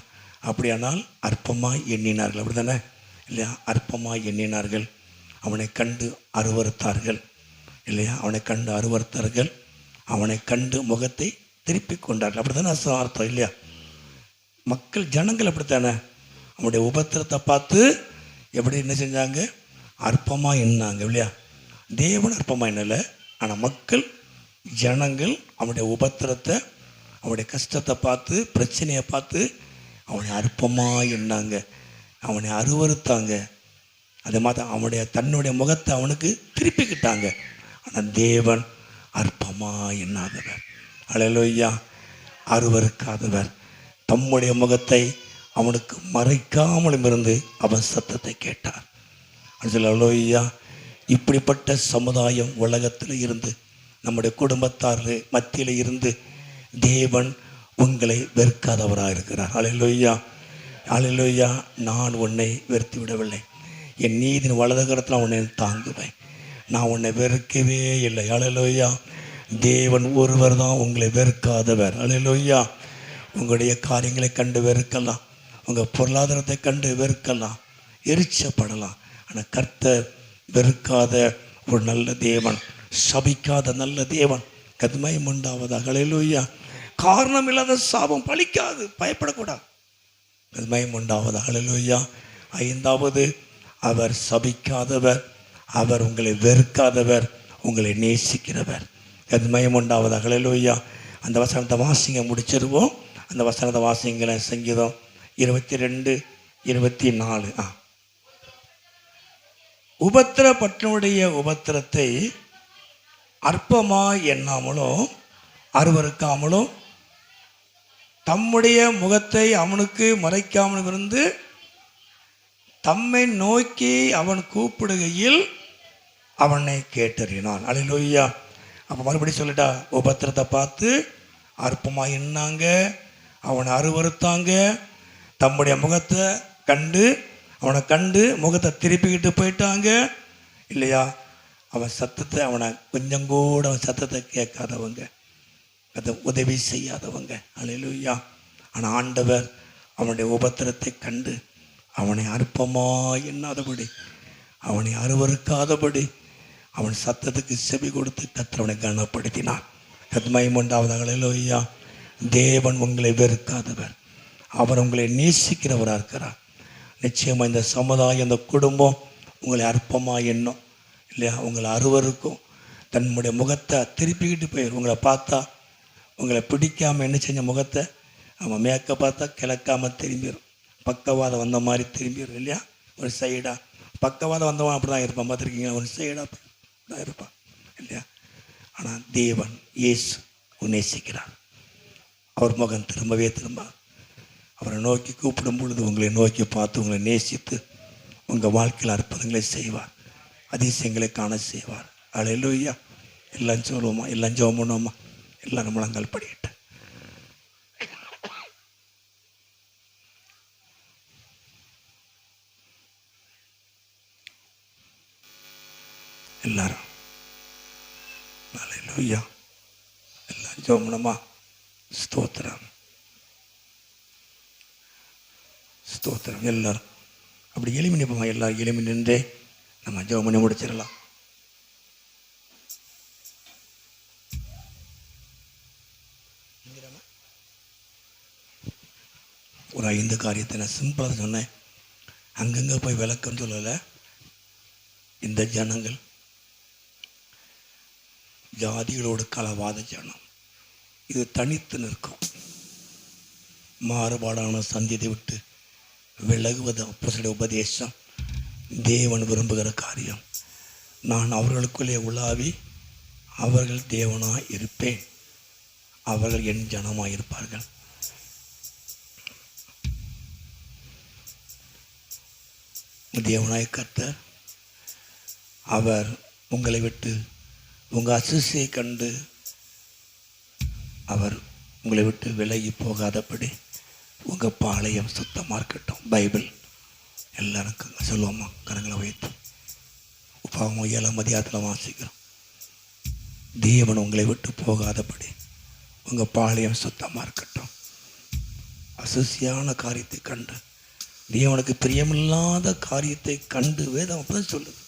அப்படியானால் அற்பமாய் எண்ணினார்கள், அப்படி தானே இல்லையா. அற்பமாய் எண்ணினார்கள், அவனை கண்டு அருவருத்தார்கள் இல்லையா. அவனை கண்டு அருவருத்தார்கள், அவனை கண்டு முகத்தை திருப்பி கொண்டார்கள், அப்படி தானே அர்த்தம் இல்லையா. மக்கள் ஜனங்கள் அப்படித்தானே அவனுடைய உபத்திரத்தை பார்த்து எப்படி என்ன செஞ்சாங்க, அற்பமாக எண்ணாங்க இல்லையா. தேவன் அற்பமாக எண்ணலை, ஆனால் மக்கள் ஜனங்கள் அவனுடைய உபத்திரத்தை அவனுடைய கஷ்டத்தை பார்த்து பிரச்சனையை பார்த்து அவனை அற்பமாக எண்ணாங்க, அவனை அருவருத்தாங்க. அதே மாதிரி அவனுடைய தன்னுடைய முகத்தை அவனுக்கு திருப்பிக்கிட்டாங்க. ஆனால் தேவன் அற்பமாக எண்ணாதவர், அல்லேலூயா, அருவருக்காதவர், தம்முடைய முகத்தை அவனுக்கு மறைக்காமலும் இருந்து அவன் சத்தத்தை கேட்டார். அல்லேலூயா. இப்படிப்பட்ட சமுதாயம் உலகத்தில் இருந்து நம்முடைய குடும்பத்தார்கள் மத்தியில் இருந்து தேவன் உங்களை வெறுக்காதவராக இருக்கிறார். அல்லேலூயா, அல்லேலூயா. நான் உன்னை வெறுத்து விடவில்லை, என் நீதின் வலது கரத்தில் உன்னை தாங்குவேன், நான் உன்னை வெறுக்கவே இல்லை. அல்லேலூயா. தேவன் ஒருவர் தான் உங்களை வெறுக்காதவர். அல்லேலூயா. உங்களுடைய காரியங்களை கண்டு வெறுக்கலாம், உங்கள் பொருளாதாரத்தை கண்டு வெறுக்கலாம், எரிச்சப்படலாம். ஆனால் கர்த்தர் வெறுக்காத ஒரு நல்ல தேவன், சபிக்காத நல்ல தேவன். கதுமையும் உண்டாவதாக. அல்லேலூயா. காரணம் இல்லாத சாபம் பலிக்காது, பயப்படக்கூடாது. கதுமையும் உண்டாவதாக. அல்லேலூயா. 5வது, அவர் சபிக்காதவர், அவர் உங்களை வெறுக்காதவர், உங்களை நேசிக்கிறவர். கதுமையும் உண்டாவதாக. அல்லேலூயா. அந்த வசனத்தை வாசிங்க, முடிச்சிருவோம். அந்த வசனத்தை வாசிங்கள. சங்கீதம் 22:24. உபத்திரப்பட்டனுடைய உபத்திரத்தை அற்பமாய் எண்ணாமலும் அருவருக்காமலும் தம்முடைய முகத்தை அவனுக்கு மறைக்காமலும் இருந்து தம்மை நோக்கி அவன் கூப்பிடுகையில் அவனை கேட்டறினான். அல்லேலூயா. அப்போ மறுபடியும் சொல்லிட்டா, உபத்திரத்தை பார்த்து அற்பமாக எண்ணாங்க, அவனை அருவருத்தாங்க, தம்முடைய முகத்தை கண்டு அவனை கண்டு முகத்தை திருப்பிக்கிட்டு போயிட்டாங்க இல்லையா. அவன் சத்தத்தை அவனை கொஞ்சம் கூட அவன் சத்தத்தை கேட்காதவங்க, அதை உதவி செய்யாதவங்க. அல்லேலூயா. ஆனால் ஆண்டவர் அவனுடைய உபத்திரத்தை கண்டு அவனை அற்பமாக எண்ணாதபடி, அவனை அருவருக்காதபடி அவன் சத்தத்துக்கு செவி கொடுத்து கர்த்தர் கனப்படுத்தினான். கர்த்தர் உண்டாவதாக. அல்லேலூயா. தேவன் உங்களை வெறுக்காதவர், அவர் உங்களை நேசிக்கிறவராக இருக்கிறார். நிச்சயமாக இந்த சமுதாயம், இந்த குடும்பம் உங்களை அற்பமாக எண்ணும் இல்லையா, உங்களை அருவருக்கும், தன்னுடைய முகத்தை திருப்பிக்கிட்டு போயிடும். உங்களை பார்த்தா உங்களை பிடிக்காமல் என்ன செஞ்ச முகத்தை அவன் மேற்க பார்த்தா கிழக்காமல் திரும்பிடும், பக்கவாதம் வந்த மாதிரி திரும்பிடும் இல்லையா. ஒரு சைடாக பக்கவாதம் வந்தவன் அப்படி தான் இருப்பான், பார்த்துருக்கீங்க, ஒரு சைடாக தான் இருப்பான் இல்லையா. ஆனால் தேவன் இயேசு நேசிக்கிறார். அவர் முகம் திரும்பவே திரும்ப அவரை நோக்கி கூப்பிடும் பொழுது உங்களை நோக்கி பார்த்து உங்களை நேசித்து உங்கள் வாழ்க்கையில் அற்புதங்களை செய்வார், அதிசயங்களை காண செய்வார். அல்லேலூயா. எல்லாம் சொல்லுவோமா, எல்லாம் ஜெபம் பண்ணுவோமா, எல்லாம் நம்மளங்கள் படிக்கிட்ட எல்லாரும். அல்லேலூயா. எல்லாம் ஜெபம் பண்ணுமா. ஸ்தோத்திரம், ஸ்தோத்திரம். எல்லாரும் அப்படி எளிமை நிற்போமா, எல்லாரும் எளிமை நின்றே நம்ம ஜெபம் பண்ணி முடிச்சிடலாம். ஒரு 5 காரியத்தை நான் சிம்பிளாக சொன்னேன், அங்கங்கே போய் விளக்கம் சொல்லலை. இந்த ஜனங்கள் ஜாதிகளோடு கலவாத ஜனம், இது தனித்து நிற்கும். மாறுபாடான சந்தியதை விட்டு விலகுவது அப்போஸ்தலருடைய உபதேசம், தேவன் விரும்புகிற காரியம். நான் அவர்களுக்குள்ளே உலாவி அவர்கள் தேவனாய் இருப்பேன், அவர்கள் என் ஜனமாய் இருப்பார்கள். தேவனாய் கர்த்தர் அவர் உங்களை விட்டு உங்கள் அசுசியை கண்டு அவர் உங்களை விட்டு விலகி போகாதபடி உங்கள் பாளையம் சுத்தமாக இருக்கட்டும். பைபிள் எல்லாருக்கும் சொல்லுவோம்மா, கரங்களை வைத்து உபாகமம் 7ஆம் அதிகாரத்தில் வாசிக்கிறோம். தேவன் உங்களை விட்டு போகாதபடி உங்கள் பாளையம் சுத்தமாக இருக்கட்டும். அசுசியான காரியத்தை கண்டு, தேவனுக்கு பிரியமில்லாத காரியத்தை கண்டு, வேதம் அப்பதான் சொல்லுது,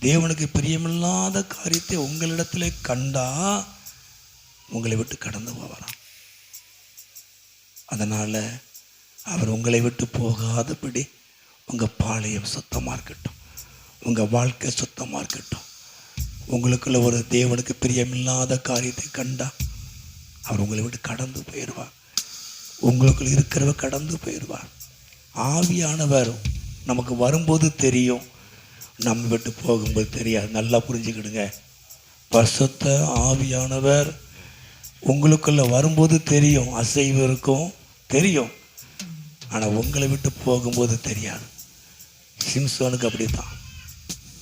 தேவனுக்கு பிரியமில்லாத காரியத்தை உங்களிடத்துல கண்டா உங்களை விட்டு கடந்து போவாராம். அதனால அவர் உங்களை விட்டு போகாதபடி உங்கள் பாளையம் சுத்தமாக இருக்கட்டும், உங்கள் வாழ்க்கை சுத்தமாக இருக்கட்டும். உங்களுக்குள்ள ஒரு தேவனுக்கு பிரியமில்லாத காரியத்தை கண்டா அவர் உங்களை விட்டு கடந்து போயிடுவார். உங்களுக்குள்ள இருக்கிறவர் கடந்து போயிடுவார். ஆவியானவர் நமக்கு வரும்போது தெரியும், நம்ம விட்டு போகும்போது தெரியாது. நல்லா புரிஞ்சுக்கிடுங்க. பரிசுத்த ஆவியானவர் உங்களுக்குள்ள வரும்போது தெரியும், அசைவு இருக்கும், தெரியும். ஆனால் உங்களை விட்டு போகும்போது தெரியாது. சிம்சோனுக்கு அப்படித்தான்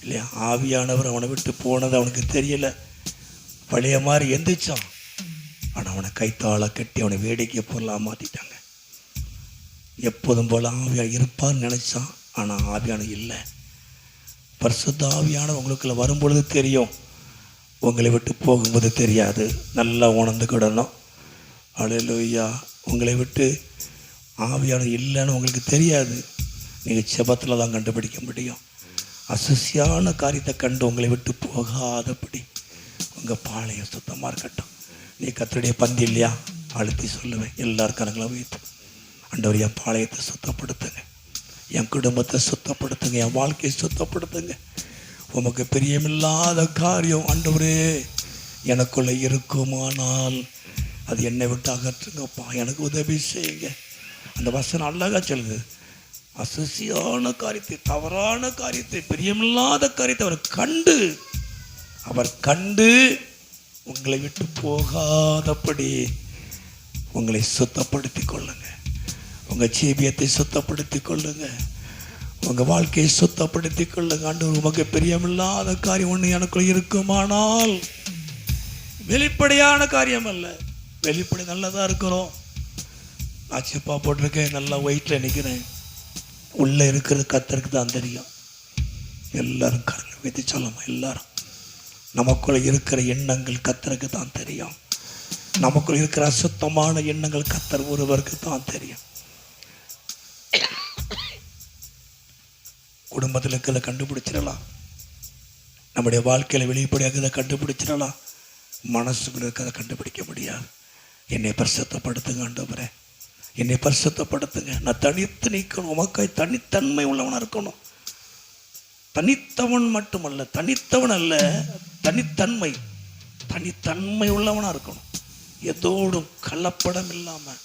இல்லையா? ஆவியானவர் அவனை விட்டு போனது அவனுக்கு தெரியல. பழைய மாதிரி எந்திரிச்சான், ஆனால் அவனை கைத்தாள கட்டி அவனை வேடிக்கை பொருளாக மாற்றிட்டாங்க. எப்போதும் போல் ஆவியாக இருப்பான்னு நினச்சான், ஆனால் ஆவியான இல்லை. பரிசுத்த ஆவியான உங்களுக்குள்ள வரும்பொழுது தெரியும், உங்களை விட்டு போகும்போது தெரியாது. நல்லா உணர்ந்துக்கிடணும். அல்லேலூயா. உங்களை விட்டு ஆவியான இல்லைன்னு உங்களுக்கு தெரியாது. நீங்கள் செபத்தில் தான் கண்டுபிடிக்க முடியும். அசுசியான காரியத்தை கண்டு உங்களை விட்டு போகாதபடி உங்கள் பாளையம் சுத்தமாக இருக்கட்டும். நீ கர்த்தருடைய பந்தி இல்லையா? அழுத்தி சொல்லுவேன். எல்லாரும் கரங்களை வைத்து, ஆண்டவர் என் பாளையத்தை சுத்தப்படுத்துங்க, என் குடும்பத்தை சுத்தப்படுத்துங்க, என் வாழ்க்கையை சுத்தப்படுத்துங்க. உமக்கு பிரியமில்லாத காரியம் ஆண்டவரே எனக்குள்ளே இருக்குமானால் அது என்னை விட்டு அகற்றுங்கப்பா, எனக்கு உதவி செய்யுங்க. அந்த வசனம் அழகாக சொல்லுது. அசுசியான காரியத்தை, தவறான காரியத்தை, பிரியமில்லாத காரியத்தை அவர் கண்டு உங்களை விட்டு போகாதபடி உங்களை சுத்தப்படுத்தி கொள்ளுங்க. உங்கள் ஜீவியத்தை சுத்தப்படுத்தி கொள்ளுங்க, உங்கள் வாழ்க்கையை சுத்தப்படுத்தி கொள்ளுங்க. ஆண்டவர் உமக்கு பிரியமில்லாத காரியம் ஒன்று எனக்குள்ள இருக்குமானால், வெளிப்படையான காரியம் அல்ல, வெளிப்படை நல்லதாக இருக்கிறோம். நான் சிப்பா போட்டிருக்கேன், நல்லா வெயிட்டில் நிற்கிறேன், உள்ளே இருக்கிறது கர்த்தருக்கு தான் தெரியும். எல்லாரும் கரங்களை வைத்து சொல்லலாம். எல்லாரும் நமக்குள்ள இருக்கிற எண்ணங்கள் கர்த்தருக்கு தான் தெரியும். நமக்குள்ள இருக்கிற அசுத்தமான எண்ணங்கள் கர்த்தர் ஒருவருக்கு தான் தெரியும். குடும்பத்தில் இருக்கிறத கண்டுபிடிச்சிடலாம், நம்முடைய வாழ்க்கையில் வெளிப்படையாக இதை கண்டுபிடிச்சிடலாம். மனசுக்குள்ள இருக்கிறத கண்டுபிடிக்க முடியாது. என்னை பரிசுத்தப்படுத்துங்க ஆண்டவரே, என்னை பரிசுத்தப்படுத்துங்க. நான் தனித்து நிற்கணும், உமக்காய் தனித்தன்மை உள்ளவனாக இருக்கணும். தனித்தவன் மட்டுமல்ல, தனித்தவன் அல்ல, தனித்தன்மை உள்ளவனாக இருக்கணும். எதோடும் கலப்படம் இல்லாமல்,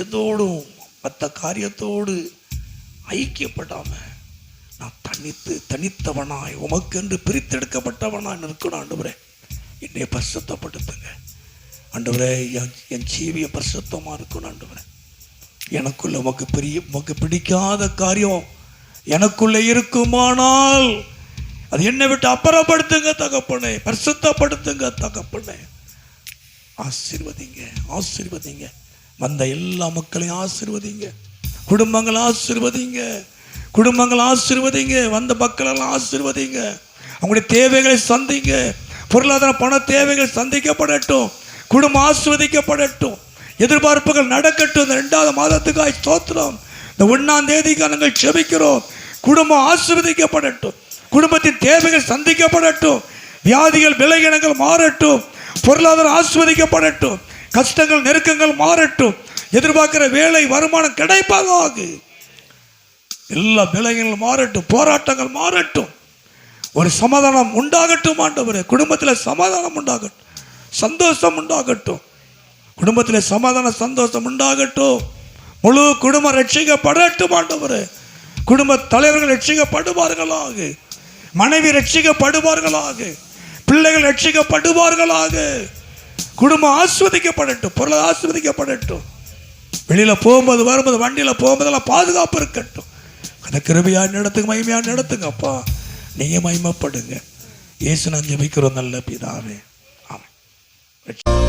எதோடும் மற்ற காரியத்தோடு ஐக்கியப்படாமல் நான் தனித்தவனாய் உமக்கென்று பிரித்தெடுக்கப்பட்டவனாய் இருக்கணும். ஆண்டவரே என்னை பரிசுத்தப்படுத்துங்க ஆண்டவரே, என் ஜீவிய பரிசுத்தமாக இருக்கணும். ஆண்டவரே எனக்குள்ள உமக்கு பிடிக்காத காரியம் எனக்குள்ளே இருக்குமானால் அது என்னை விட்டு அப்புறப்படுத்துங்க தகப்பனே, பரிசுத்தப்படுத்துங்க தகப்பனே. ஆசீர்வதிங்க வந்த எல்லா மக்களையும் ஆசீர்வதிங்க, குடும்பங்களை ஆசீர்வதிங்க, வந்த மக்களெல்லாம் ஆசீர்வதிங்க. அவங்களுடைய தேவைகளை சந்திங்க, பொருளாதார பண தேவைகள் சந்திக்கப்படட்டும், குடும்பம் ஆசீர்வதிக்கப்படட்டும், எதிர்பார்ப்புகள் நடக்கட்டும். இந்த 2வது மாதத்துக்காய் ஸ்தோத்திரம். இந்த 1ஆம் தேதிக்கு நாங்கள் செபிக்கிறோம். குடும்பம் ஆசீர்வதிக்கப்படட்டும், குடும்பத்தின் தேவைகள் சந்திக்கப்படட்டும், வியாதிகள் விலகினங்கள் மாறட்டும், பொருளாதாரம் ஆசீர்வதிக்கப்படட்டும், கஷ்டங்கள் நெருக்கங்கள் மாறட்டும், எதிர்பார்க்கிற வேலை வருமானம் கிடைப்பதாக, எல்லா விலகினங்கள் மாறட்டும், போராட்டங்கள் மாறட்டும், ஒரு சமாதானம் உண்டாகட்டும். ஆண்டவரே குடும்பத்தில் சமாதானம் உண்டாகட்டும், சந்தோஷம் உண்டாகட்டும், குடும்பத்தில் சமாதான சந்தோஷம் உண்டாகட்டும். முழு குடும்பம் ரட்சிக்கப்படட்டும். ஆண்டவரே குடும்ப தலைவர்கள் ரட்சிக்கப்படுவார்களாக, மனைவி ரட்சிக்கப்படுவார்களாக, பிள்ளைகள் ரட்சிக்கப்படுவார்களாக, குடும்பம் ஆஸ்வதிக்கப்படட்டும், பொருள் ஆஸ்வதிக்கப்படட்டும். வெளியில் போகும்போது வரும்போது வண்டியில் போகும்போதெல்லாம் பாதுகாப்பு இருக்கட்டும். அந்த கிருபையாக நடத்துங்க, மகிமையாக நடத்துங்கப்பா. நீங்கள் மகிமைப்படுங்க. இயேசு நான் ஜெபிக்கிறோம் நல்ல பிதாவே, ஆமென்.